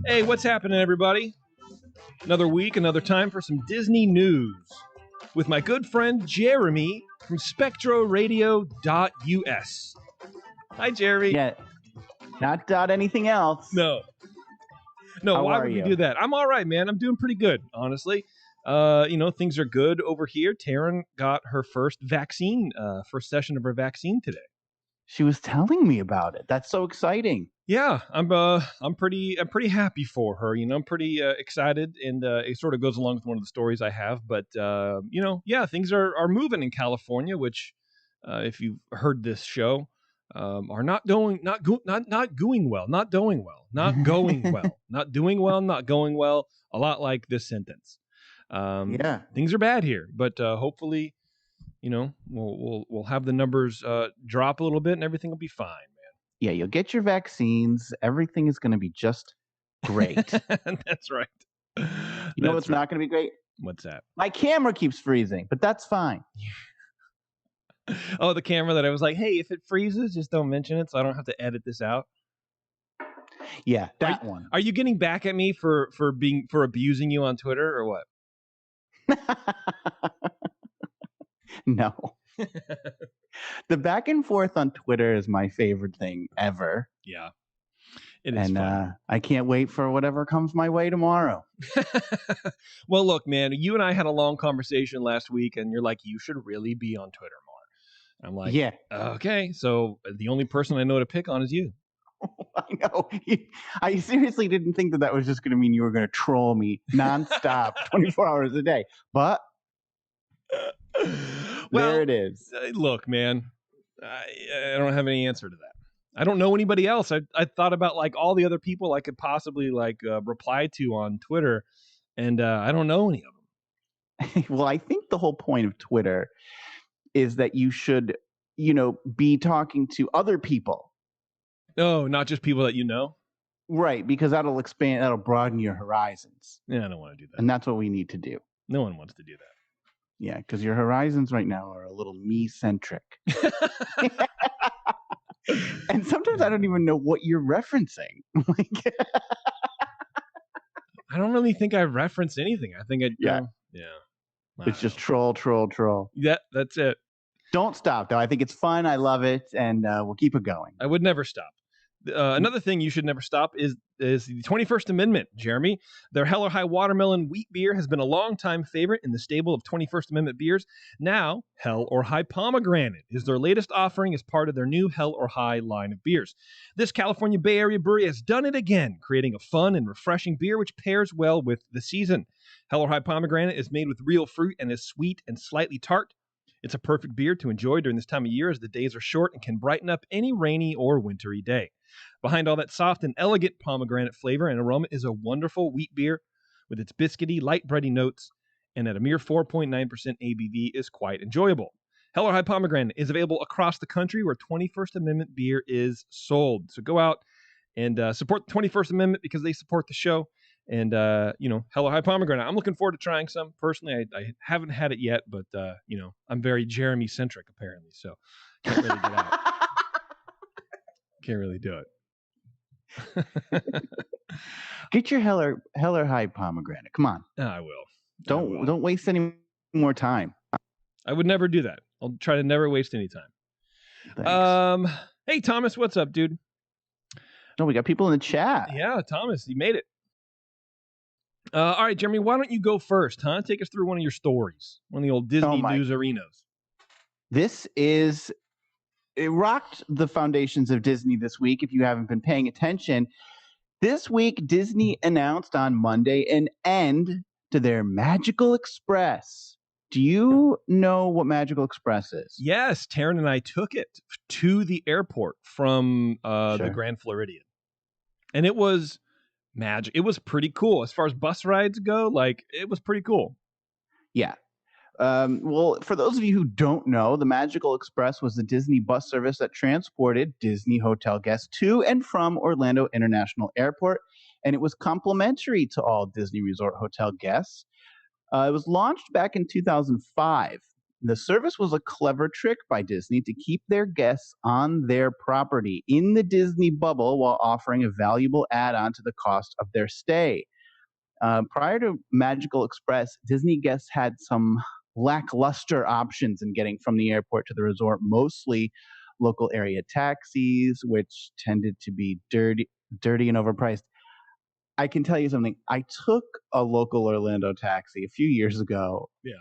Hey, what's happening, everybody? Another week, another time for some Disney news with my good friend Jeremy from SpectroRadio.us. Hi, Jeremy. Yeah, not anything else. No. How Why are would we you? do that? I'm all right, man. I'm doing pretty good, honestly. Things are good over here. Taryn got her first first session of her vaccine today. She was telling me about it. That's so exciting. Yeah, I'm pretty happy for her. I'm pretty excited, and it sort of goes along with one of the stories I have. But things are moving in California, which, if you've heard this show, are not going well, not doing well, not doing well, not going well. A lot like this sentence. Yeah, Things are bad here, but hopefully, we'll have the numbers drop a little bit, and everything will be fine. yeah. You'll get your vaccines. Everything is going to be just great. That's right. You know what's not going to be great? What's that? My camera keeps freezing, but that's fine. Oh, the camera that I was like, hey, if it freezes, just don't mention it so I don't have to edit this out. Yeah, that one. Are you getting back at me for abusing you on Twitter or what? No. The back and forth on Twitter is my favorite thing ever. Yeah. It is fun. I can't wait for whatever comes my way tomorrow. Well, look, man, you and I had a long conversation last week, and you're like, you should really be on Twitter more. I'm like, yeah, okay. So the only person I know to pick on is you. I know. I seriously didn't think that was just going to mean you were going to troll me nonstop 24 hours a day. But well, there it is. Look, man, I don't have any answer to that. I don't know anybody else. I thought about like all the other people I could possibly reply to on Twitter, and I don't know any of them. Well, I think the whole point of Twitter is that you should, be talking to other people. Oh, not just people that you know? Right, because that'll broaden your horizons. Yeah, I don't want to do that. And that's what we need to do. No one wants to do that. Yeah, because your horizons right now are a little me-centric. And sometimes I don't even know what you're referencing. I don't really think I referenced anything. I think yeah. It's just troll. Yeah, that's it. Don't stop, though. I think it's fun. I love it, and we'll keep it going. I would never stop. Another thing you should never stop is the 21st Amendment, Jeremy. Their Hell or High Watermelon Wheat Beer has been a long-time favorite in the stable of 21st Amendment beers. Now, Hell or High Pomegranate is their latest offering as part of their new Hell or High line of beers. This California Bay Area brewery has done it again, creating a fun and refreshing beer which pairs well with the season. Hell or High Pomegranate is made with real fruit and is sweet and slightly tart. It's a perfect beer to enjoy during this time of year as the days are short and can brighten up any rainy or wintry day. Behind all that soft and elegant pomegranate flavor and aroma is a wonderful wheat beer with its biscuity, light bready notes, and at a mere 4.9% ABV is quite enjoyable. Hell or High Pomegranate is available across the country where 21st Amendment beer is sold. So go out and support the 21st Amendment because they support the show. And, Hell or High Pomegranate. I'm looking forward to trying some. Personally, I haven't had it yet, but, I'm very Jeremy-centric, apparently. So can't really get out. Can't really do it. Get your Hell or High Pomegranate. Come on. I will. Don't waste any more time. I would never do that. I'll try to never waste any time. Thanks. Hey, Thomas, what's up, dude? No, we got people in the chat. Yeah, Thomas, you made it. All right, Jeremy, why don't you go first, huh? Take us through one of your stories, one of the old Disney news arenas. It rocked the foundations of Disney this week, if you haven't been paying attention. This week, Disney announced on Monday an end to their Magical Express. Do you know what Magical Express is? Yes, Taryn and I took it to the airport from the Grand Floridian. And it was magic. It was pretty cool. As far as bus rides go, it was pretty cool. Yeah. Well, for those of you who don't know, the Magical Express was the Disney bus service that transported Disney hotel guests to and from Orlando International Airport, and it was complimentary to all Disney Resort hotel guests. It was launched back in 2005. The service was a clever trick by Disney to keep their guests on their property in the Disney bubble while offering a valuable add-on to the cost of their stay. Prior to Magical Express, Disney guests had some lackluster options in getting from the airport to the resort, mostly local area taxis, which tended to be dirty and overpriced. I can tell you something. I took a local Orlando taxi a few years ago, Yeah.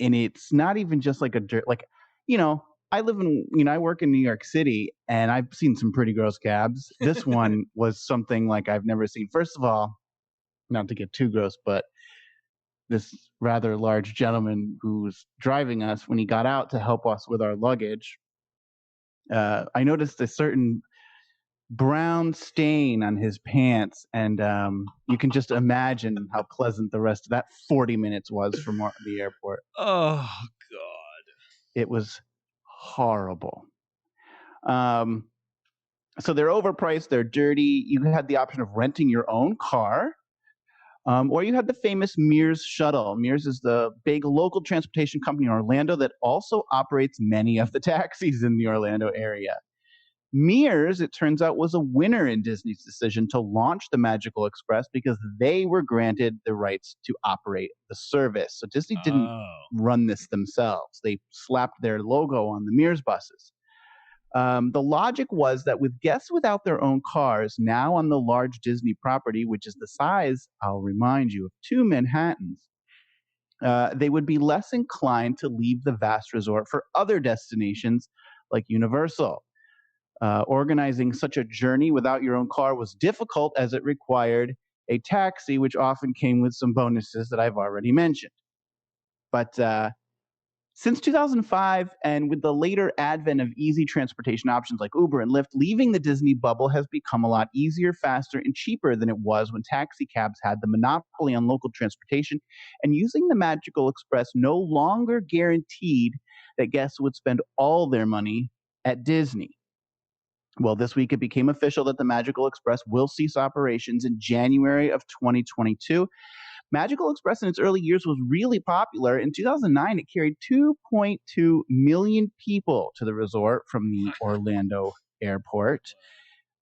and it's not even just like you know, I live in, I work in New York City, and I've seen some pretty gross cabs. This one was something like I've never seen. First of all, not to get too gross, but this rather large gentleman who was driving us, when he got out to help us with our luggage, I noticed a certain brown stain on his pants, and you can just imagine how pleasant the rest of that 40 minutes was from the airport. Oh God. It was horrible. Um, so they're overpriced, they're dirty. You had the option of renting your own car, or you had the famous Mears shuttle. Mears is the big local transportation company in Orlando that also operates many of the taxis in the Orlando area. Mears, it turns out, was a winner in Disney's decision to launch the Magical Express because they were granted the rights to operate the service. So Disney didn't Oh. run this themselves. They slapped their logo on the Mears buses. The logic was that with guests without their own cars now on the large Disney property, which is the size, I'll remind you, of 2 Manhattans, they would be less inclined to leave the vast resort for other destinations like Universal. Organizing such a journey without your own car was difficult as it required a taxi, which often came with some bonuses that I've already mentioned. But since 2005, and with the later advent of easy transportation options like Uber and Lyft, leaving the Disney bubble has become a lot easier, faster, and cheaper than it was when taxi cabs had the monopoly on local transportation. And using the Magical Express no longer guaranteed that guests would spend all their money at Disney. Well, this week it became official that the Magical Express will cease operations in January of 2022. Magical Express in its early years was really popular. In 2009, it carried 2.2 million people to the resort from the Orlando airport.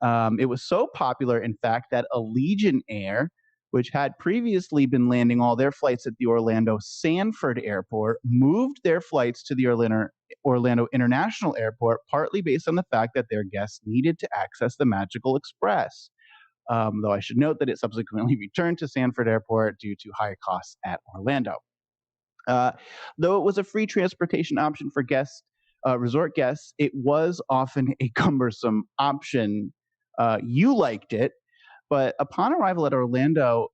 It was so popular, in fact, that Allegiant Air, which had previously been landing all their flights at the Orlando Sanford Airport, moved their flights to the Orlando International Airport, partly based on the fact that their guests needed to access the Magical Express. Though I should note that it subsequently returned to Sanford Airport due to higher costs at Orlando. Though it was a free transportation option for resort guests, it was often a cumbersome option. You liked it, but upon arrival at Orlando,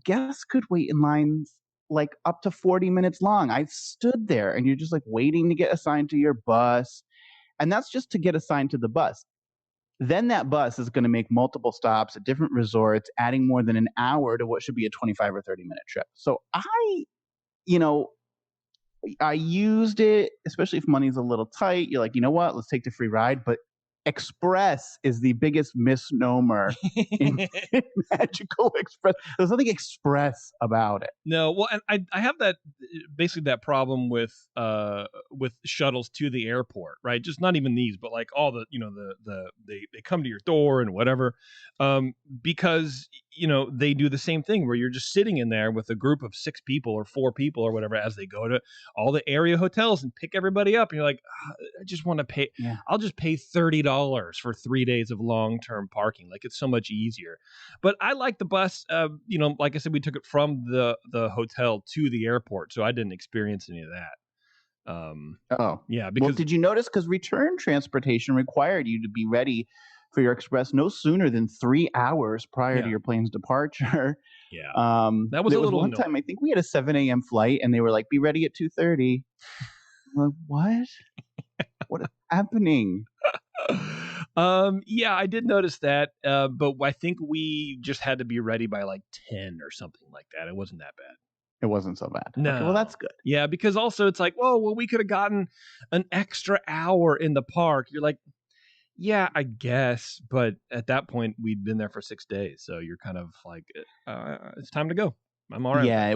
guests could wait in lines like up to 40 minutes long. I stood there and you're just like waiting to get assigned to your bus. And that's just to get assigned to the bus. Then that bus is going to make multiple stops at different resorts, adding more than an hour to what should be a 25 or 30-minute trip. So you know, I used it, especially if money's a little tight. You're like, you know what? Let's take the free ride. But Express is the biggest misnomer in Magical Express. There's nothing express about it. No, well, and I have that basically that problem with shuttles to the airport, right? Just not even these, but like all the they come to your door and whatever, because they do the same thing where you're just sitting in there with a group of 6 people or 4 people or whatever as they go to all the area hotels and pick everybody up, and you're like, I just want to pay. Yeah. I'll just pay $30 for 3 days of long-term parking. Like it's so much easier. But I like the bus. Like I said, we took it from the hotel to the airport, so I didn't experience any of that. Yeah, because well, did you notice? Because return transportation required you to be ready for your express no sooner than 3 hours prior to your plane's departure. Yeah, that was one time. I think we had a 7 a.m. flight, and they were like, "Be ready at 2:30." Like, what? What is happening? Yeah, I did notice that, but I think we just had to be ready by like 10 or something like that. It wasn't that bad. It wasn't so bad. No. Okay, well, that's good. Yeah, because also it's like, well, we could have gotten an extra hour in the park. You're like, yeah, I guess, but at that point we'd been there for 6 days, so you're kind of like, it's time to go. I'm all right. Yeah,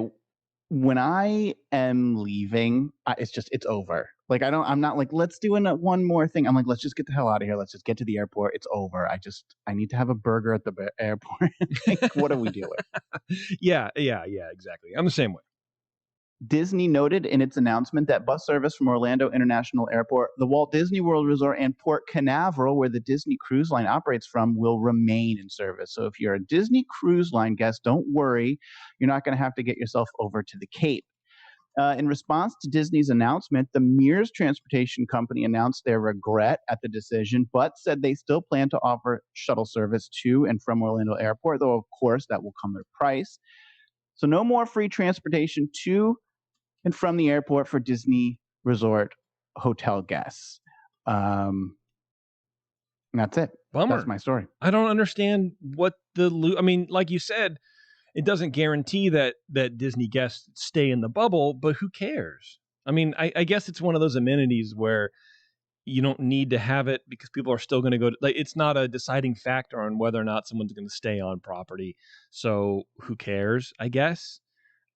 when I am leaving, it's over. Like I'm not like, let's do one more thing. I'm like, let's just get the hell out of here. Let's just get to the airport. It's over. I need to have a burger at the airport. Like, what are we doing? Yeah, exactly. I'm the same way. Disney noted in its announcement that bus service from Orlando International Airport, the Walt Disney World Resort, and Port Canaveral, where the Disney Cruise Line operates from, will remain in service. So if you're a Disney Cruise Line guest, don't worry. You're not going to have to get yourself over to the Cape. In response to Disney's announcement, the Mears Transportation Company announced their regret at the decision, but said they still plan to offer shuttle service to and from Orlando Airport, though, of course, that will come at a price. So no more free transportation to and from the airport for Disney Resort hotel guests. And that's it. Bummer. That's my story. I don't understand what I mean, like you said, it doesn't guarantee that Disney guests stay in the bubble, but who cares? I mean, I guess it's one of those amenities where you don't need to have it because people are still going to go to, like, it's not a deciding factor on whether or not someone's going to stay on property. So who cares, I guess?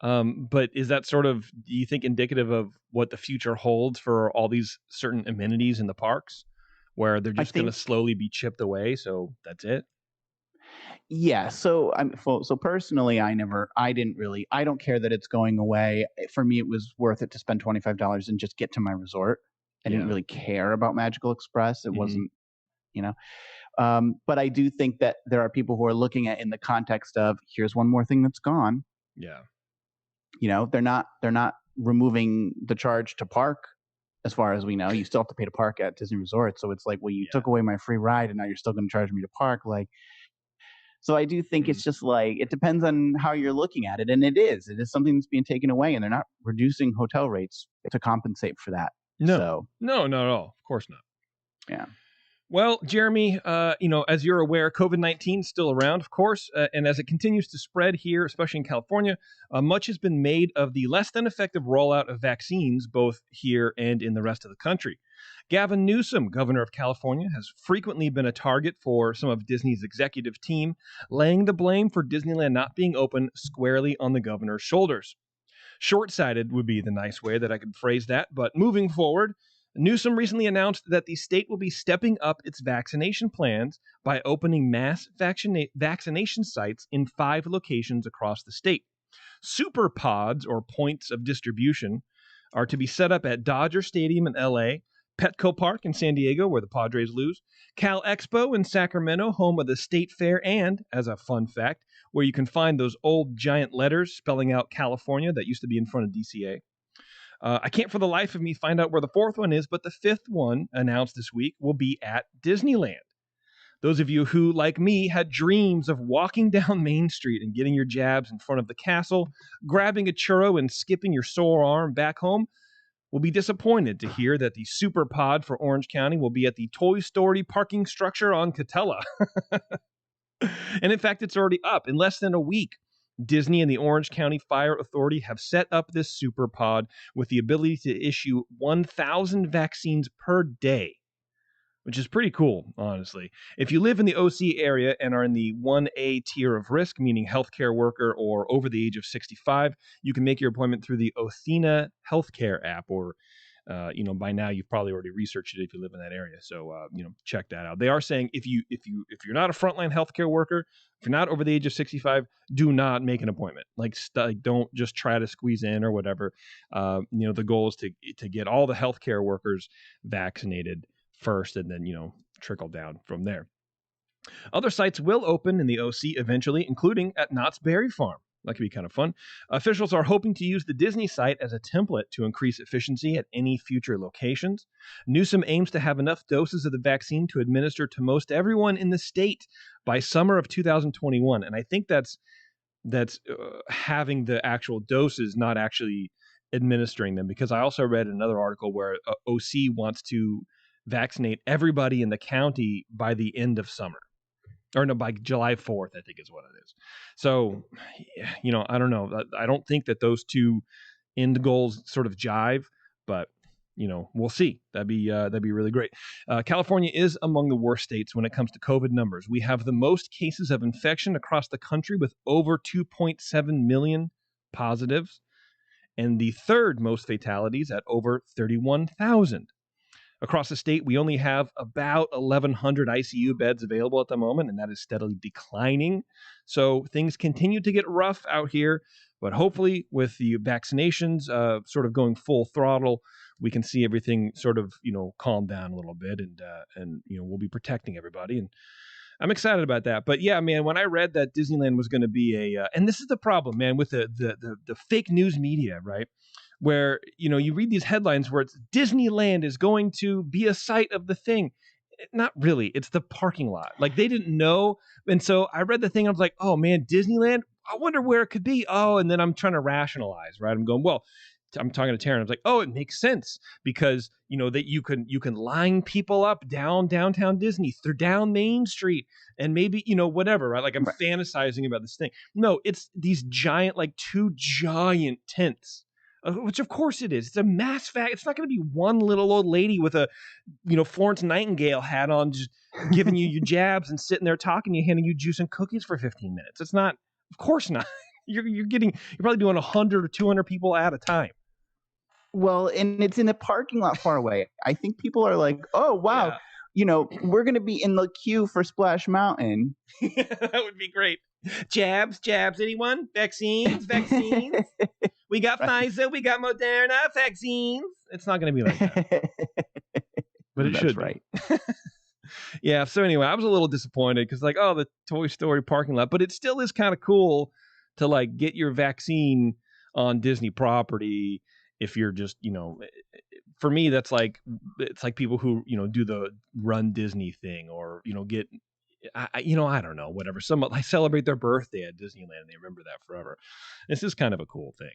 But is that sort of, do you think, indicative of what the future holds for all these certain amenities in the parks, where they're just going to slowly be chipped away? So that's it. Yeah. So personally, I don't care that it's going away. For me, it was worth it to spend $25 and just get to my resort. I didn't really care about Magical Express. It wasn't, but I do think that there are people who are looking at it in the context of, here's one more thing that's gone. Yeah. They're not removing the charge to park, as far as we know. You still have to pay to park at Disney Resort. So it's like, well, you took away my free ride and now you're still going to charge me to park. Like, so I do think it's just like, it depends on how you're looking at it. And it is something that's being taken away, and they're not reducing hotel rates to compensate for that. No, not at all. Of course not. Yeah. Well, Jeremy, as you're aware, COVID-19 is still around, of course, and as it continues to spread here, especially in California, much has been made of the less than effective rollout of vaccines, both here and in the rest of the country. Gavin Newsom, governor of California, has frequently been a target for some of Disney's executive team, laying the blame for Disneyland not being open squarely on the governor's shoulders. Short-sighted would be the nice way that I could phrase that, but moving forward, Newsom recently announced that the state will be stepping up its vaccination plans by opening mass vaccination sites in 5 locations across the state. Super pods, or points of distribution, are to be set up at Dodger Stadium in LA, Petco Park in San Diego, where the Padres lose, Cal Expo in Sacramento, home of the State Fair, and, as a fun fact, where you can find those old giant letters spelling out California that used to be in front of DCA. I can't for the life of me find out where the 4th one is, but the 5th one announced this week will be at Disneyland. Those of you who, like me, had dreams of walking down Main Street and getting your jabs in front of the castle, grabbing a churro and skipping your sore arm back home, will be disappointed to hear that the Super Pod for Orange County will be at the Toy Story parking structure on Catella. And in fact, it's already up. In less than a week, Disney and the Orange County Fire Authority have set up this super pod with the ability to issue 1,000 vaccines per day, which is pretty cool, honestly. If you live in the OC area and are in the 1A tier of risk, meaning healthcare worker or over the age of 65, you can make your appointment through the Athena Healthcare app, or by now you've probably already researched it if you live in that area. So, check that out. They are saying if you're not a frontline healthcare worker, if you're not over the age of 65, do not make an appointment. Don't just try to squeeze in or whatever. The goal is to get all the healthcare workers vaccinated first, and then, trickle down from there. Other sites will open in the OC eventually, including at Knott's Berry Farm. That could be kind of fun. Officials are hoping to use the Disney site as a template to increase efficiency at any future locations. Newsom aims to have enough doses of the vaccine to administer to most everyone in the state by summer of 2021. And I think that's having the actual doses, not actually administering them, because I also read another article where OC wants to vaccinate everybody in the county by the end of summer. Or no, by July 4th, I think is what it is. So, I don't know. I don't think that those two end goals sort of jive, but, we'll see. That'd be really great. California is among the worst states when it comes to COVID numbers. We have the most cases of infection across the country, with over 2.7 million positives. and the third most fatalities at over 31,000. Across the state, we only have about 1,100 ICU beds available at the moment, and that is steadily declining. So things continue to get rough out here, but hopefully with the vaccinations sort of going full throttle, we can see everything sort of, calm down a little bit, and we'll be protecting everybody. And I'm excited about that. But yeah, man, when I read that Disneyland was going to be and this is the problem, man, with the fake news media, right? Where, you read these headlines where it's Disneyland is going to be a site of the thing. Not really. It's the parking lot. Like they didn't know. And so I read the thing. I was like, oh man, Disneyland, I wonder where it could be. Oh, and then I'm trying to rationalize, right? I'm going, well, I'm talking to Taryn. I was like, oh, it makes sense because that you can line people up downtown Disney through down Main Street and maybe whatever, right? Like I'm fantasizing about this thing. No, it's these giant, like 2 giant tents, which of course it is. It's a mass fact. It's not going to be one little old lady with a Florence Nightingale hat on, just giving you your jabs and sitting there talking to you, handing you juice and cookies for 15 minutes. It's not. Of course not. You're probably doing 100 or 200 people at a time. Well, and it's in a parking lot far away. I think people are like, oh, wow, we're going to be in the queue for Splash Mountain. That would be great. Jabs, anyone? Vaccines. We got Pfizer, we got Moderna, vaccines. It's not going to be like that. But it should be. Right. Yeah, so anyway, I was a little disappointed because the Toy Story parking lot, but it still is kind of cool to get your vaccine on Disney property. If you're just, for me, that's it's like people who, do the Run Disney thing or, get, I don't know, whatever. Some celebrate their birthday at Disneyland and they remember that forever. This is kind of a cool thing.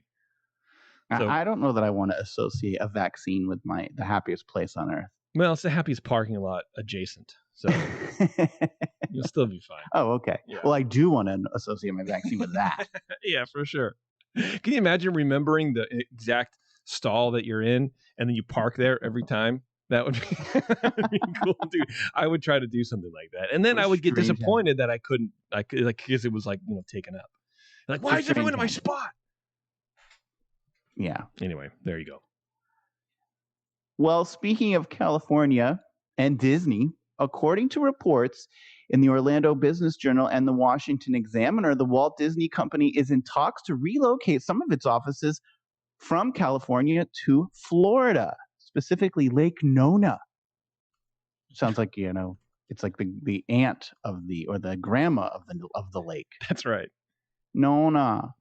So, I don't know that I want to associate a vaccine with the happiest place on earth. Well, it's the happiest parking lot adjacent. So you'll still be fine. Oh, okay. Yeah. Well, I do want to associate my vaccine with that. Yeah, for sure. Can you imagine remembering the exact stall that you're in and then you park there every time? That would be cool, dude. I would try to do something like that, and then I would get disappointed that I couldn't, because it was taken up. Like, why is everyone in my spot? Yeah. Anyway, there you go. Well, speaking of California and Disney, according to reports in the Orlando Business Journal and the Washington Examiner, the Walt Disney Company is in talks to relocate some of its offices from California to Florida, specifically Lake Nona. Sounds like, it's like the aunt of or the grandma of the lake. That's right. Nona.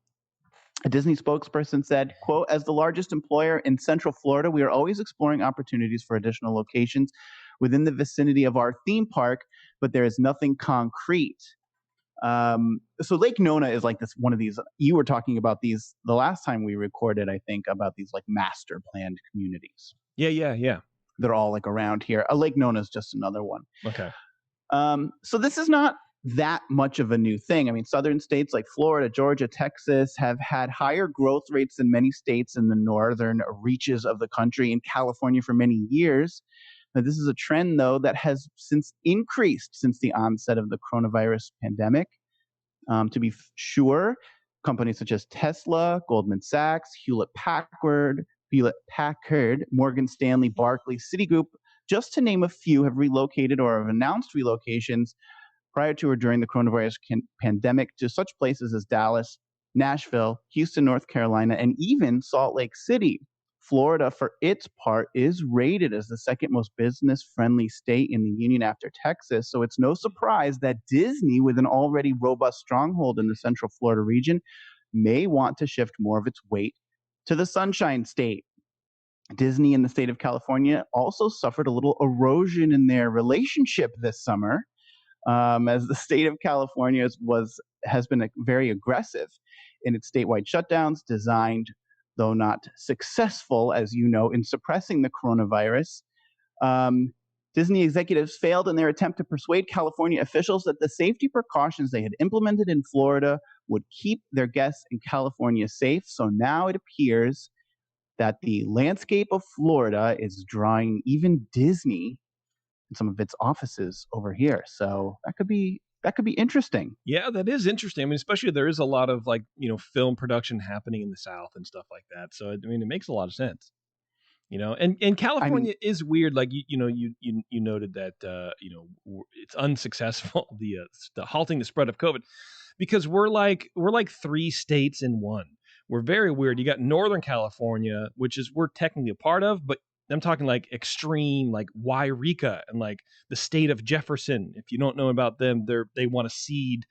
A Disney spokesperson said, quote, as the largest employer in Central Florida, we are always exploring opportunities for additional locations within the vicinity of our theme park, but there is nothing concrete. So Lake Nona is like one of these, you were talking about these the last time we recorded, I think, about these master planned communities. Yeah. They're all around here. Lake Nona is just another one. Okay. So this is not that much of a new thing. I mean, southern states like Florida, Georgia, Texas have had higher growth rates than many states in the northern reaches of the country, in California for many years. Now, this is a trend, though, that has since increased since the onset of the coronavirus pandemic. To be sure, companies such as Tesla, Goldman Sachs, Hewlett-Packard, Morgan Stanley, Barclays, Citigroup, just to name a few, have relocated or have announced relocations prior to or during the coronavirus pandemic to such places as Dallas, Nashville, Houston, North Carolina, and even Salt Lake City. Florida, for its part, is rated as the second most business-friendly state in the union after Texas, so it's no surprise that Disney, with an already robust stronghold in the Central Florida region, may want to shift more of its weight to the Sunshine State. Disney and the state of California also suffered a little erosion in their relationship this summer, as the state of California has been very aggressive in its statewide shutdowns, designed, though not successful, as you know, in suppressing the coronavirus. Disney executives failed in their attempt to persuade California officials that the safety precautions they had implemented in Florida would keep their guests in California safe. So now it appears that the landscape of Florida is drawing even Disney and some of its offices over here. So that could be That could be interesting. Yeah, that is interesting. I mean, especially there is a lot of like, film production happening in the South and stuff like that. So, I mean, it makes a lot of sense. And I mean, California is weird. Like you noted that it's unsuccessful the halting the spread of COVID because we're like 3 states in one. We're very weird. You got Northern California, which is we're technically a part of, but I'm talking like extreme, like Wairika and like the state of Jefferson. If you don't know about them, they want to cede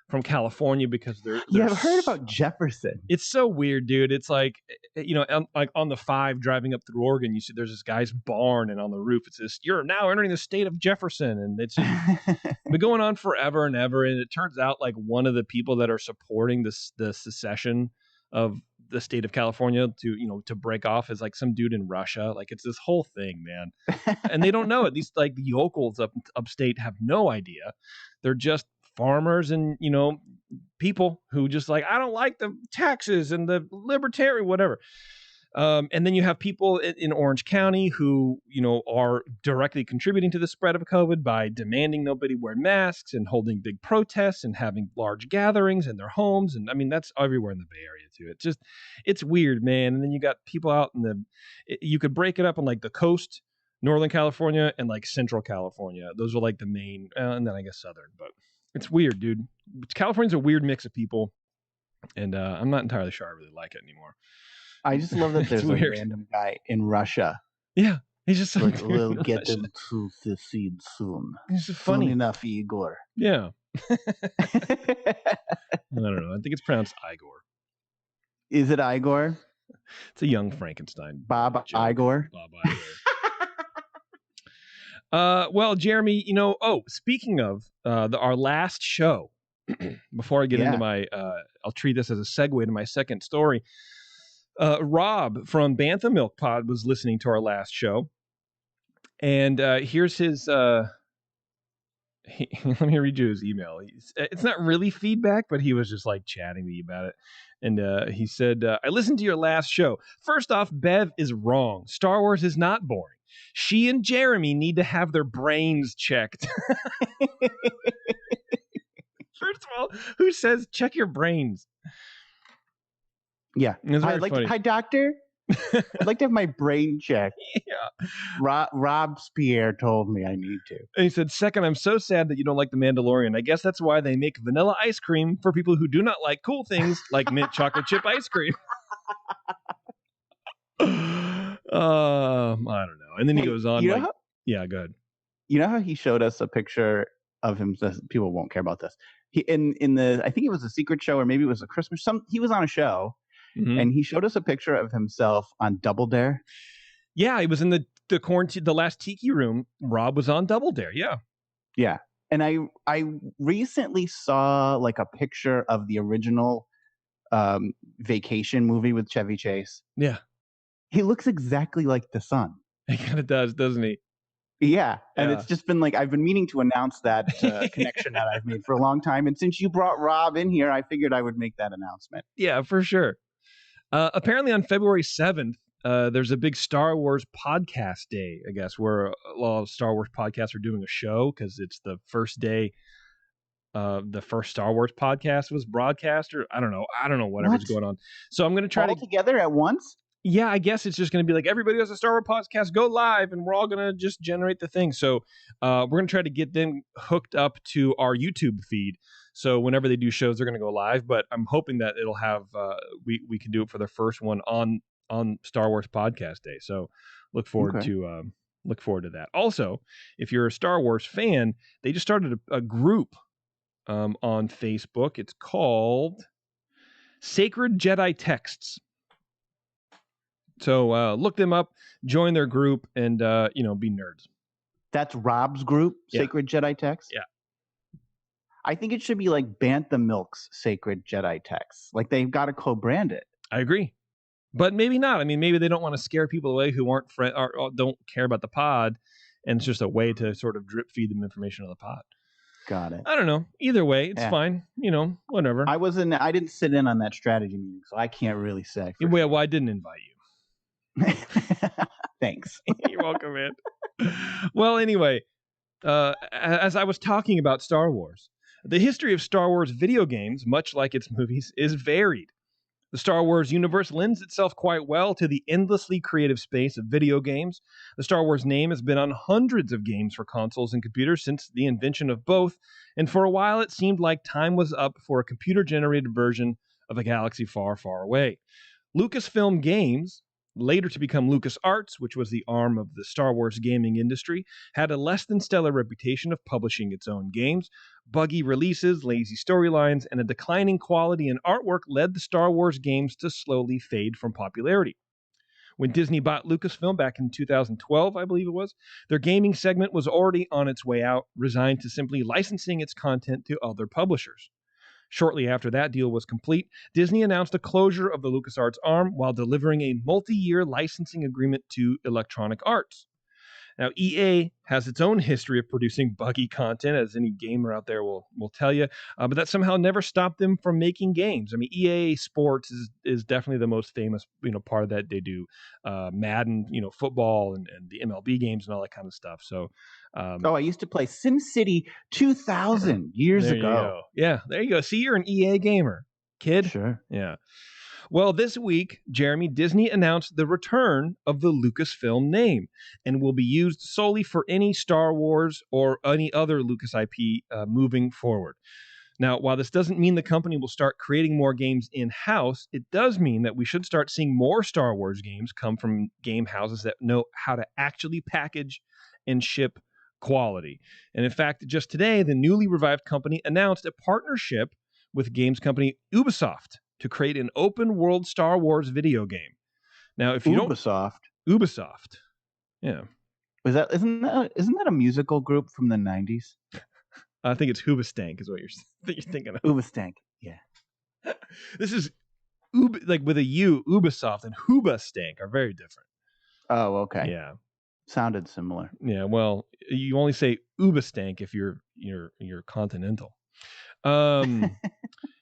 from California because they're I've heard about Jefferson. It's so weird, dude. It's like, like on the 5 driving up through Oregon, you see there's this guy's barn, and on the roof it says, "You're now entering the state of Jefferson," and it's been going on forever and ever. And it turns out like one of the people that are supporting the secession of the state of California to break off is like some dude in Russia. Like it's this whole thing, man. And they don't know it. These like the yokels upstate have no idea. They're just farmers and people who just like, I don't like the taxes and the libertarian whatever. And then you have people in Orange County who are directly contributing to the spread of COVID by demanding nobody wear masks and holding big protests and having large gatherings in their homes. And I mean, that's everywhere in the Bay Area too. It's weird, man. And then you got people out you could break it up on like the coast, Northern California, and like Central California. Those are like the main, and then I guess Southern, but it's weird, dude. California's a weird mix of people, and I'm not entirely sure I really like it anymore. I just love that there's a random guy in Russia. Yeah, he's just like, we'll get them to secede soon. He's just funny. Soon enough, Igor. Yeah. I don't know. I think it's pronounced Igor. Is it Igor? It's a young Frankenstein. Bob Igor. Bob Igor. Well, Jeremy, speaking of our last show, before I get into my, I'll treat this as a segue to my second story. Rob from Bantha Milk Pod was listening to our last show, and here's his. Let me read you his email. It's not really feedback, but he was just like chatting to me about it. And he said, I listened to your last show. First off, Bev is wrong. Star Wars is not boring. She and Jeremy need to have their brains checked. First of all, who says check your brains? Yeah. Hi, doctor. I'd like to have my brain checked. Yeah. Rob Spierre told me I need to. And he said, second, I'm so sad that you don't like The Mandalorian. I guess that's why they make vanilla ice cream for people who do not like cool things like mint chocolate chip ice cream. I don't know. And then he goes on like, yeah, go ahead. You know how he showed us a picture of him? People won't care about this. He in the, I think it was a secret show or maybe it was a Christmas. He was on a show. Mm-hmm. And he showed us a picture of himself on Double Dare. Yeah, he was in the quarantine, the last Tiki room. Rob was on Double Dare. Yeah. Yeah. And I recently saw like a picture of the original Vacation movie with Chevy Chase. Yeah. He looks exactly like the son. He kind of does, doesn't he? Yeah. And it's just been like, I've been meaning to announce that connection that I've made for a long time. And since you brought Rob in here, I figured I would make that announcement. Yeah, for sure. Apparently on February 7th, there's a big Star Wars podcast day, I guess, where a lot of Star Wars podcasts are doing a show because it's the first day the first Star Wars podcast was broadcast, or I don't know whatever's going on. So I'm going to try all together at once. Yeah, I guess it's just going to be like everybody has a Star Wars podcast, go live, and we're all going to just generate the thing. So we're going to try to get them hooked up to our YouTube feed. So whenever they do shows, they're going to go live. But I'm hoping that it'll have we can do it for the first one on Star Wars Podcast Day. So look forward to that. Also, if you're a Star Wars fan, they just started a group on Facebook. It's called Sacred Jedi Texts. So look them up, join their group, and be nerds. That's Rob's group, Sacred Jedi Texts? Yeah. I think it should be like Bantha Milk's Sacred Jedi Texts. Like they've got to co-brand it. I agree. But maybe not. I mean, maybe they don't want to scare people away who aren't or don't care about the pod, and it's just a way to sort of drip feed them information on the pod. Got it. I don't know. Either way, it's fine. Whatever. I didn't sit in on that strategy meeting, so I can't really say. Well, I didn't invite you. Thanks. You're welcome, man. Well, anyway, as I was talking about Star Wars, The history of Star Wars video games, much like its movies, is varied. The Star Wars universe lends itself quite well to the endlessly creative space of video games. The Star Wars name has been on hundreds of games for consoles and computers since the invention of both, and for a while it seemed like time was up for a computer-generated version of a galaxy far, far away. Lucasfilm Games, later to become LucasArts, which was the arm of the Star Wars gaming industry, had a less than stellar reputation of publishing its own games. Buggy releases, lazy storylines, and a declining quality in artwork led the Star Wars games to slowly fade from popularity. When Disney bought Lucasfilm back in 2012, I believe it was, their gaming segment was already on its way out, resigned to simply licensing its content to other publishers. Shortly after that deal was complete, Disney announced a closure of the LucasArts arm while delivering a multi-year licensing agreement to Electronic Arts. Now, EA has its own history of producing buggy content, as any gamer out there will tell you, but that somehow never stopped them from making games. I mean, EA Sports is definitely the most famous, part of that. They do Madden, football and the MLB games and all that kind of stuff. So, I used to play SimCity 2000 years there ago. You go. Yeah, there you go. See, you're an EA gamer, kid. Sure. Yeah. Well, this week, Jeremy, Disney announced the return of the Lucasfilm name and will be used solely for any Star Wars or any other Lucas IP moving forward. Now, while this doesn't mean the company will start creating more games in-house, it does mean that we should start seeing more Star Wars games come from game houses that know how to actually package and ship quality. And in fact, just today, the newly revived company announced a partnership with games company Ubisoft to create an open-world Star Wars video game. Now, if you Ubisoft, yeah, isn't that a musical group from the 90s? I think it's Hoobastank is what you're thinking of. Hoobastank, yeah. This is like with a U. Ubisoft and Hoobastank are very different. Oh, okay. Yeah, sounded similar. Yeah, well, you only say Ubistank if you're continental.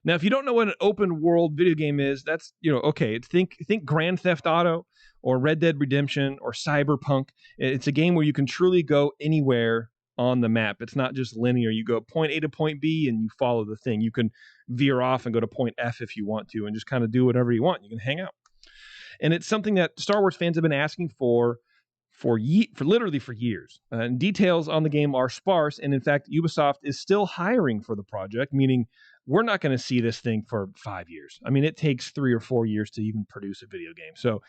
Now, if you don't know what an open world video game is, that's, okay. Think Grand Theft Auto or Red Dead Redemption or Cyberpunk. It's a game where you can truly go anywhere on the map. It's not just linear. You go point A to point B and you follow the thing. You can veer off and go to point F if you want to and just kind of do whatever you want. You can hang out. And it's something that Star Wars fans have been asking for literally for years. And details on the game are sparse, and in fact, Ubisoft is still hiring for the project, meaning we're not going to see this thing for 5 years. I mean, it takes 3 or 4 years to even produce a video game. So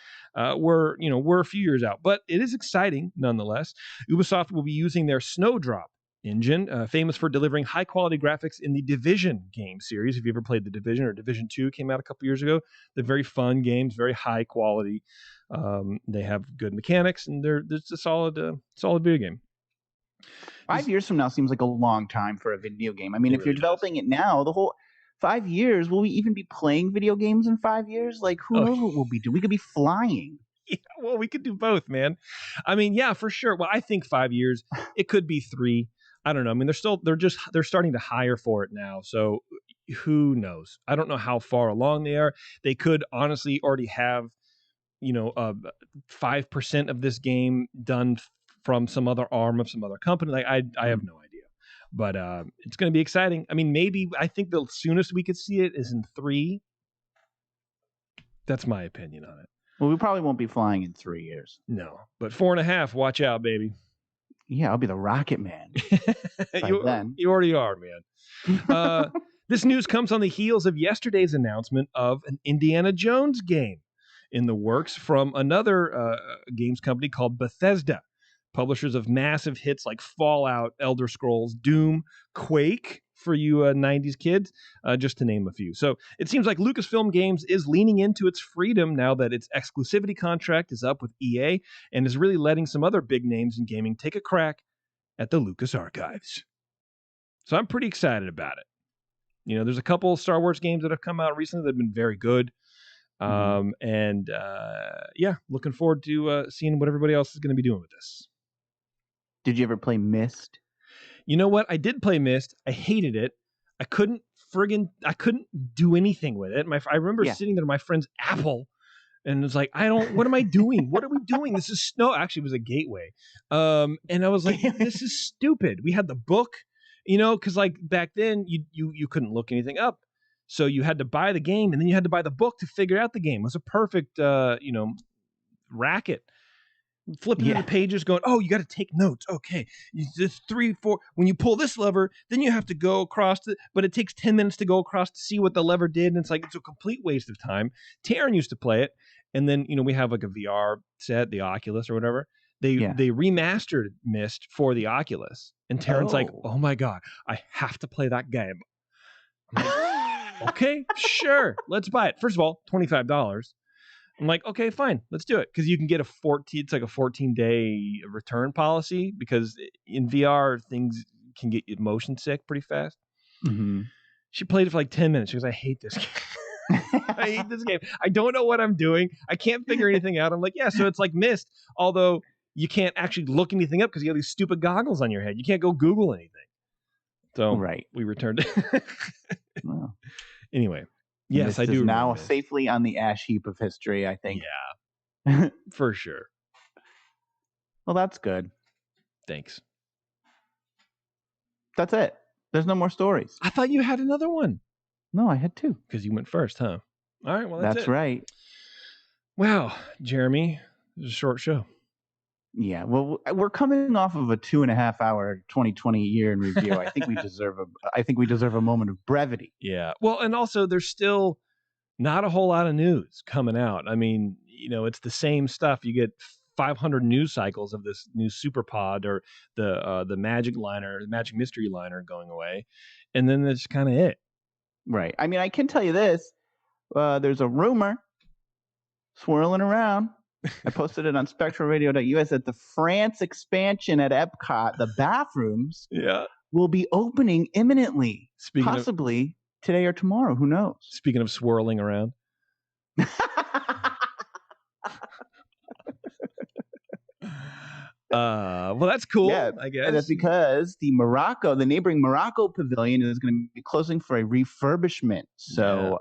we're a few years out, but it is exciting nonetheless. Ubisoft will be using their Snowdrop engine, famous for delivering high-quality graphics in the Division game series. If you ever played the Division, or Division 2 came out a couple years ago, they're very fun games, very high quality. They have good mechanics, and they're just a solid video game. 5 years from now seems like a long time for a video game. I mean, if you're developing it now, the whole 5 years, will we even be playing video games in 5 years? Like, who knows what we'll be doing? We could be flying. Yeah, well, we could do both, man. I mean, yeah, for sure. Well, I think 5 years. It could be 3. I don't know. I mean, they're starting to hire for it now. So who knows? I don't know how far along they are. They could honestly already have, 5% of this game done from some other arm of some other company. Like I have no idea, but it's going to be exciting. I mean, I think the soonest we could see it is in 3. That's my opinion on it. Well, we probably won't be flying in 3 years. No, but 4.5. Watch out, baby. Yeah, I'll be the Rocket Man. You already are, man. This news comes on the heels of yesterday's announcement of an Indiana Jones game in the works from another games company called Bethesda, publishers of massive hits like Fallout, Elder Scrolls, Doom, Quake, for you 90s kids, just to name a few. So it seems like Lucasfilm Games is leaning into its freedom now that its exclusivity contract is up with EA and is really letting some other big names in gaming take a crack at the Lucas archives. So I'm pretty excited about it. There's a couple of Star Wars games that have come out recently that have been very good. Looking forward to seeing what everybody else is going to be doing with this. Did you ever play Myst? You know what? I did play Myst. I hated it. I couldn't do anything with it. I remember sitting there at my friend's Apple and it was like, what am I doing? What are we doing? This is actually, it was a gateway. And I was like, this is stupid. We had the book because like back then you couldn't look anything up. So you had to buy the game, and then you had to buy the book to figure out the game. It was a perfect, racket. Flipping through the pages, going, oh, you got to take notes. Okay, this 3, 4. When you pull this lever, then you have to go across but it takes 10 minutes to go across to see what the lever did, and it's a complete waste of time. Taryn used to play it, and then we have like a VR set, the Oculus or whatever. They remastered Myst for the Oculus, and Taryn's like, oh my god, I have to play that game. I'm like, okay, sure, let's buy it. First of all, $25. I'm like, okay, fine, let's do it, because you can get it's like a 14-day return policy, because in VR things can get you motion sick pretty fast. Mm-hmm. She played it for like 10 minutes. She goes, I hate this game. I hate this game. I don't know what I'm doing. I can't figure anything out. I'm like, yeah, so it's like Myst, although you can't actually look anything up because you have these stupid goggles on your head. You can't go Google anything. So we returned it. Wow. Anyway. Yes, I do. Now safely on the ash heap of history, I think. Yeah, for sure. Well, that's good. Thanks. That's it. There's no more stories. I thought you had another one. No, I had 2. Because you went first, huh? All right, well, that's right. Wow, Jeremy, it was a short show. Yeah, well, we're coming off of a 2.5-hour 2020 year in review. I think we deserve a moment of brevity. Yeah. Well, and also there's still not a whole lot of news coming out. I mean, it's the same stuff. You get 500 news cycles of this new super pod, or the magic mystery liner going away, and then that's kind of it. Right. I mean, I can tell you this. There's a rumor swirling around. I posted it on SpectralRadio.us that the France expansion at Epcot, the bathrooms, will be opening imminently. Possibly today or tomorrow. Who knows? Speaking of swirling around. Well, that's cool, I guess. And that's because the neighboring Morocco pavilion is going to be closing for a refurbishment. So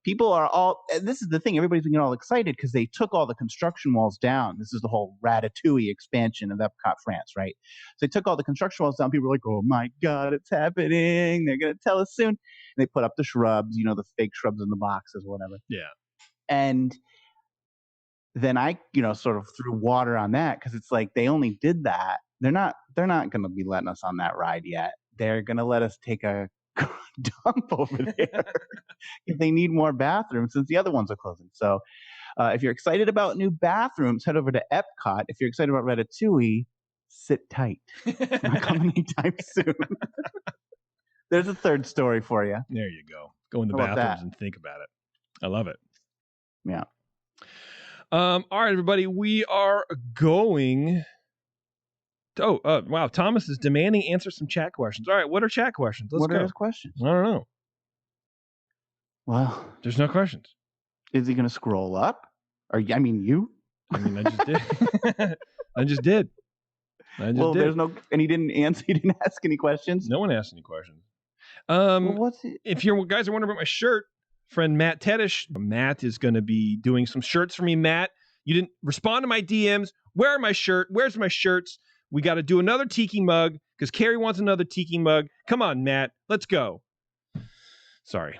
people are this is the thing, everybody's getting all excited because they took all the construction walls down. This is the whole Ratatouille expansion of Epcot France, right? So they took all the construction walls down. People were like, oh my God, it's happening. They're going to tell us soon. And they put up the shrubs, the fake shrubs in the boxes, whatever. Yeah. And then I, sort of threw water on that, because it's like they only did that. They're not going to be letting us on that ride yet. They're going to let us take a dump over there if they need more bathrooms, since the other ones are closing. So if you're excited about new bathrooms, head over to Epcot. If you're excited about Ratatouille, sit tight. It's not coming anytime soon. There's a third story for you. There you go. Go in the bathrooms and think about it. I love it. Yeah. All right, everybody, we are going to, wow, Thomas is demanding answer some chat questions. All right, what are chat questions? Let's go. What are his questions? I don't know. Well, there's no questions. Is he going to scroll up? You? I just did. I just did. There's no, and he didn't answer. He didn't ask any questions. No one asked any questions. What's it? If you guys are wondering about my shirt, friend Matt Tedish. Matt is going to be doing some shirts for me. Matt, you didn't respond to my DMs. Where are my shirt? Where's my shirts? We got to do another tiki mug because Carrie wants another tiki mug. Come on, Matt. Let's go. Sorry.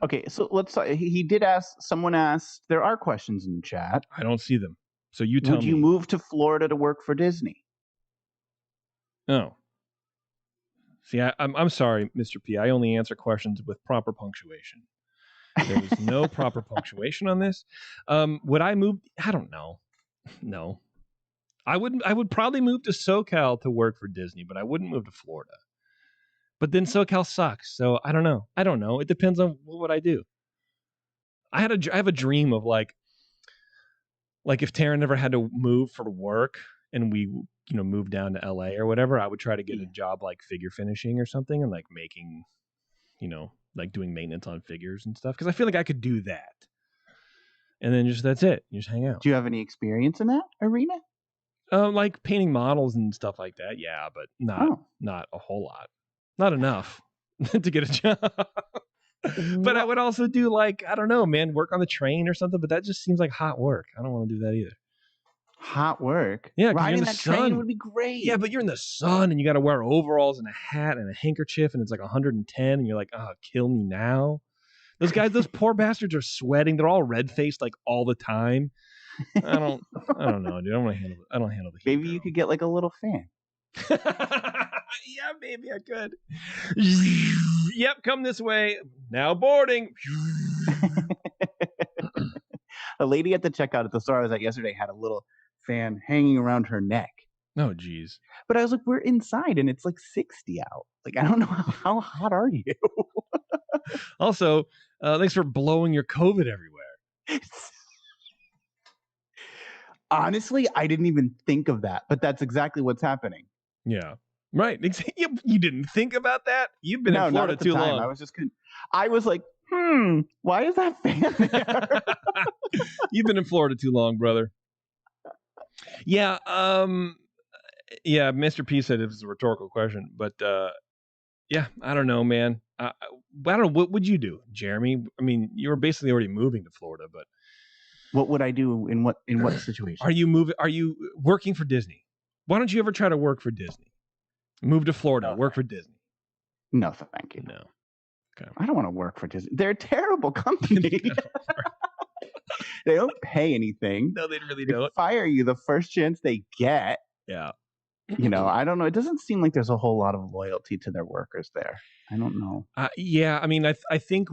Okay, so let's. He did ask. Someone asked. There are questions in the chat. I don't see them. So you tell me. Would you move to Florida to work for Disney? No. See, I'm sorry, Mr. P. I only answer questions with proper punctuation. There was no proper punctuation on this. Would I move? I don't know. No. I would probably move to SoCal to work for Disney, but I wouldn't move to Florida. But then SoCal sucks, so I don't know. It depends on what I do. I have a dream of like if Taryn never had to move for work and we moved down to LA or whatever, I would try to get a job like figure finishing or something, and like making, like doing maintenance on figures and stuff, because I feel like I could do that. And then that's it. You just hang out. Do you have any experience in that arena? Like painting models and stuff like that. Yeah, but not a whole lot. Not enough to get a job. But I would also do like, I don't know, man, work on the train or something. But that just seems like hot work. I don't want to do that either. Hot work. Yeah, because you're in Riding the that train sun. would be great. Yeah, but you're in the sun and you got to wear overalls and a hat and a handkerchief and it's like 110 and you're like, oh, kill me now. Those guys, those poor bastards are sweating. They're all red faced like all the time. I don't know, dude. I don't handle the heat. Maybe you could get like a little fan. Yeah, maybe I could. Yep, come this way. Now boarding. A lady at the checkout at the store I was at yesterday had a little fan hanging around her neck. Oh, geez. But I was like, we're inside and it's like 60 out. Like, I don't know how hot are you? Also, thanks for blowing your COVID everywhere. Honestly, I didn't even think of that, but that's exactly what's happening. Yeah. Right. You didn't think about that? You've been in Florida too long. I was like, why is that fan there? You've been in Florida too long, brother. Yeah. Yeah. Mr. P said it was a rhetorical question, but yeah, I don't know, man. I don't know. What would you do, Jeremy? I mean, you were basically already moving to Florida, but what would I do in what situation? Are you working for Disney? Why don't you ever try to work for Disney? Move to Florida, work for Disney. No, thank you. No. Okay. I don't want to work for Disney. They're a terrible company. They don't pay anything. No, they really don't. They fire you the first chance they get. Yeah. You know, I don't know. It doesn't seem like there's a whole lot of loyalty to their workers there. I don't know. Yeah, I mean, I think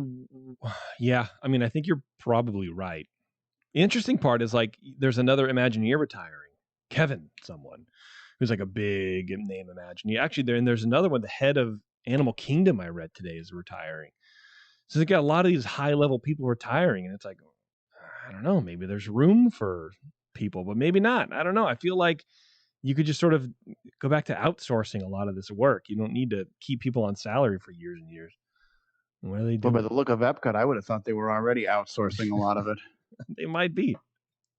you're probably right. The interesting part is like there's another Imagineer retiring, Kevin, someone who's like a big name Imagineer. Actually, there's another one. The head of Animal Kingdom I read today is retiring. So they got a lot of these high level people retiring, and it's like, I don't know, maybe there's room for people, but maybe not. I don't know. I feel like you could just sort of go back to outsourcing a lot of this work. You don't need to keep people on salary for years and years. What are they doing? Well, by the look of Epcot, I would have thought they were already outsourcing a lot of it. They might be.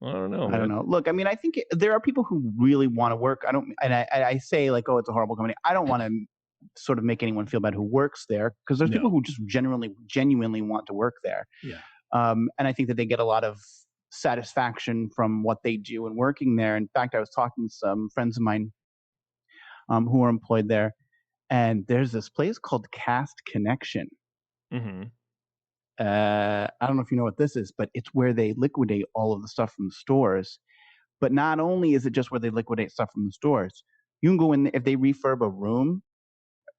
I don't know. I don't know. Look, I mean, I think there are people who really want to work. I say like, oh, it's a horrible company. I don't want to sort of make anyone feel bad who works there, because there's people who just genuinely want to work there. Yeah. And I think that they get a lot of satisfaction from what they do and working there. In fact, I was talking to some friends of mine who are employed there, and there's this place called Cast Connection. Mm-hmm. I don't know if you know what this is, but it's where they liquidate all of the stuff from the stores. But not only is it just where they liquidate stuff from the stores, you can go in, if they refurb a room,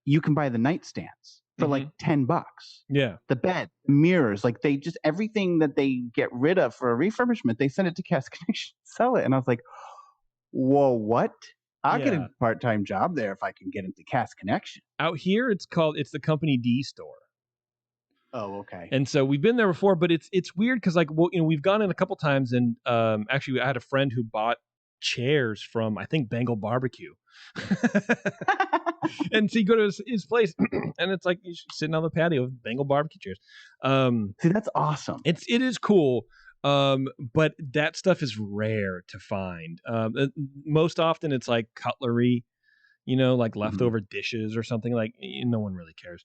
you can buy the nightstands for like $10. Yeah. The bed, mirrors, like they just, everything that they get rid of for a refurbishment, they send it to Cast Connection, sell it. And I was like, whoa, what? I'll get a part-time job there if I can get into Cast Connection. Out here, it's the Company D store. Oh, okay. And so we've been there before, but it's weird because like, well, we've gone in a couple times, and actually I had a friend who bought chairs from, I think, Bengal Barbecue. And so you go to his place and it's like you're sitting on the patio with Bengal barbecue chairs. See, that's awesome. It is cool. But that stuff is rare to find. Most often it's like cutlery, like leftover dishes or something, like no one really cares.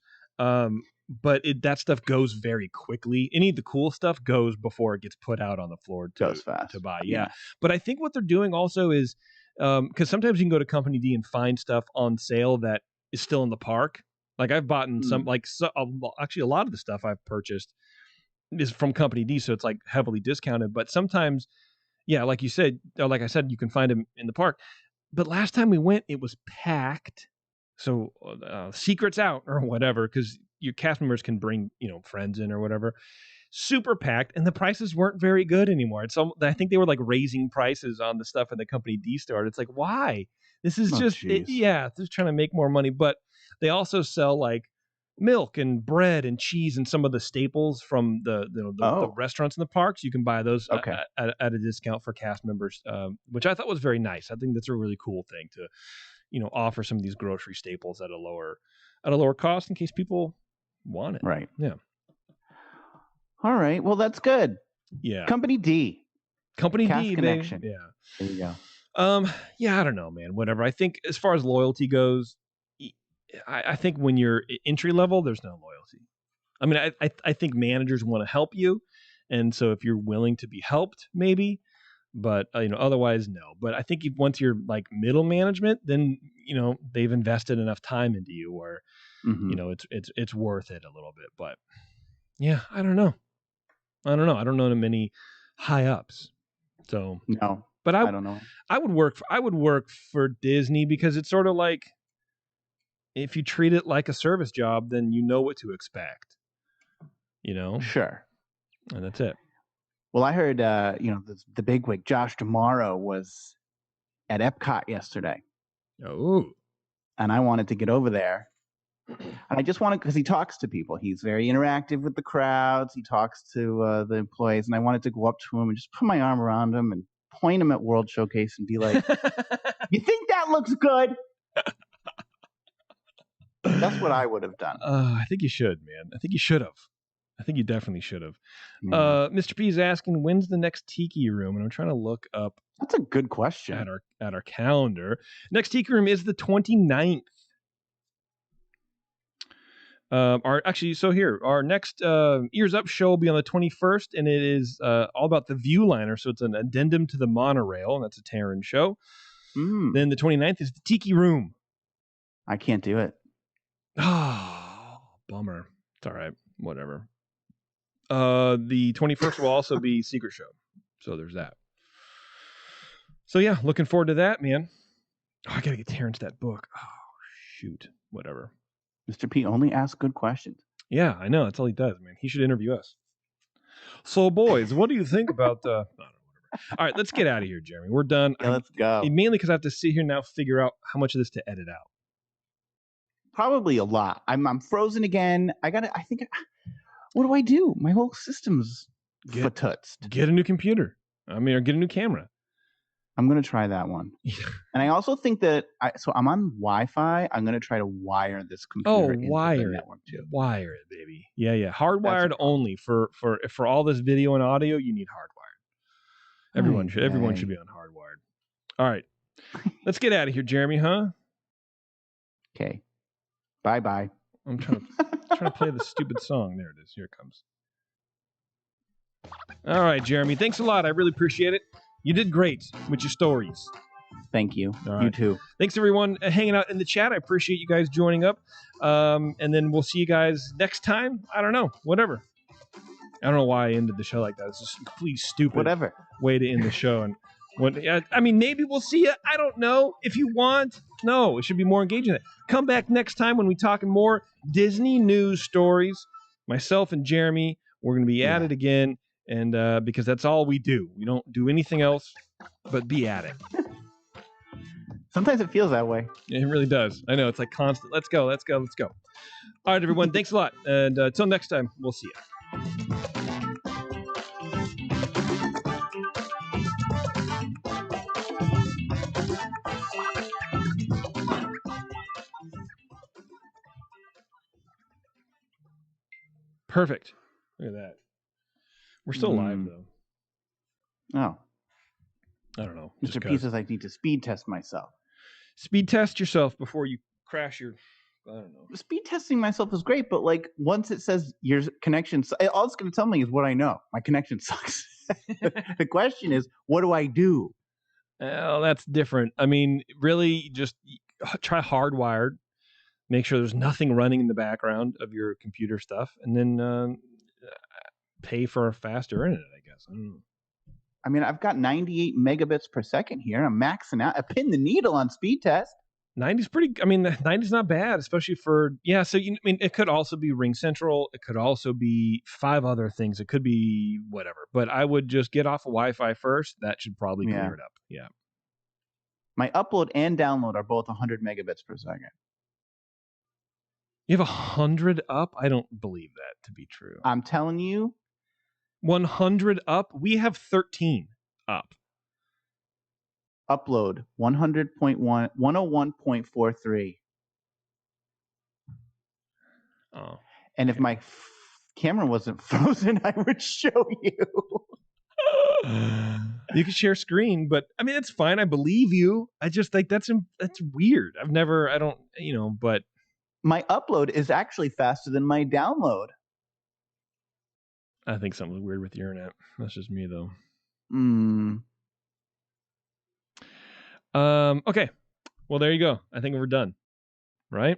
But that stuff goes very quickly. Any of the cool stuff goes before it gets put out on the floor to buy. Yeah. But I think what they're doing also is, because sometimes you can go to Company D and find stuff on sale that is still in the park. Like I've bought some, actually a lot of the stuff I've purchased is from Company D, so it's like heavily discounted. But sometimes, yeah, like you said, or like I said, you can find them in the park. But last time we went, it was packed. So secrets out or whatever, because your cast members can bring friends in or whatever. Super packed, and the prices weren't very good anymore. I think they were like raising prices on the stuff in the Company D store. It's like, why? This is they're trying to make more money. But they also sell like milk and bread and cheese and some of the staples from the restaurants in the parks. You can buy those at a discount for cast members, which I thought was very nice. I think that's a really cool thing to offer some of these grocery staples at a lower cost in case people want it. Right. Yeah. All right. Well, that's good. Yeah. Company D. Company Cast D, Connection. baby. Yeah. There you go. Yeah, I don't know, man. Whatever. I think as far as loyalty goes, I think when you're entry level, there's no loyalty. I mean, I think managers want to help you, and so if you're willing to be helped, maybe. But otherwise, no. But I think once you're like middle management, then they've invested enough time into you, where it's worth it a little bit. But yeah, I don't know. I don't know many high ups. So no, but I don't know. I would work for Disney, because it's sort of like, if you treat it like a service job, then you know what to expect. Sure. And that's it. Well, I heard the bigwig Josh D'Amaro was at Epcot yesterday. Oh. And I wanted to get over there. And I just wanted, because he talks to people. He's very interactive with the crowds. He talks to the employees. And I wanted to go up to him and just put my arm around him and point him at World Showcase and be like, you think that looks good? That's what I would have done. I think you should, man. I think you should have. I think you definitely should have. Mr. P is asking, when's the next Tiki Room? And I'm trying to look up. That's a good question. At our calendar. Next Tiki Room is the 29th. Our next Ears Up show will be on the 21st, and it is all about the Viewliner. So it's an addendum to the monorail, and that's a Terran show. Then the 29th is the Tiki Room. I can't do it. Oh, bummer. It's all right. Whatever. The 21st will also be Secret Show. So there's that. So yeah, looking forward to that, man. Oh, I gotta get Terrence that book. Oh, shoot. Whatever. Mr. P only asks good questions. Yeah, I know. That's all he does, man. He should interview us. So, boys, what do you think about no, whatever. All right, let's get out of here, Jeremy. We're done. Yeah, let's go. Mainly because I have to sit here now, figure out how much of this to edit out. Probably a lot. I'm frozen again. What do I do? My whole system's fatutzed. Get a new computer. Or get a new camera. I'm going to try that one. And I also think that, I'm on Wi-Fi. I'm going to try to wire this computer into the network too. Wire it, baby. Yeah. Hardwired only. For all this video and audio, you need hardwired. Everyone should be on hardwired. All right. Let's get out of here, Jeremy, huh? Okay. Bye-bye. I'm trying to play the stupid song. There it is. Here it comes. All right, Jeremy. Thanks a lot. I really appreciate it. You did great with your stories. Thank you. Right. You too. Thanks, everyone, hanging out in the chat. I appreciate you guys joining up. And then we'll see you guys next time. I don't know. Whatever. I don't know why I ended the show like that. It's just a completely stupid way to end the show. And maybe we'll see you. I don't know. If you want. No, it should be more engaging. Come back next time when we talking more Disney news stories. Myself and Jeremy, we're going to be at it again. And because that's all we do. We don't do anything else but be at it. Sometimes it feels that way. It really does. I know. It's like constant. Let's go. All right, everyone. Thanks a lot. And until next time, we'll see you. Perfect. Look at that. We're still live, though. Oh. I don't know. Mr. P says I need to speed test myself. Speed test yourself before you crash your... I don't know. Speed testing myself is great, but once it says your connection... all it's going to tell me is what I know. My connection sucks. The question is, what do I do? Well, that's different. Really, just try hardwired. Make sure there's nothing running in the background of your computer stuff. And then... pay for a faster internet, I guess. I don't know. I've got 98 megabits per second here. I'm maxing out. I pinned the needle on speed test. 90's pretty. 90's not bad, especially for So it could also be Ring Central. It could also be 5 other things. It could be whatever. But I would just get off of Wi-Fi first. That should probably clear it up. Yeah. My upload and download are both 100 megabits per second. You have 100 up? I don't believe that to be true. I'm telling you. 100 up? We have 13 up. Upload 101.43. Oh. And if my camera wasn't frozen, I would show you. You can share screen, but it's fine. I believe you. I just think that's weird. But my upload is actually faster than my download. I think something's weird with your internet. That's just me, though. Okay. Well, there you go. I think we're done. Right?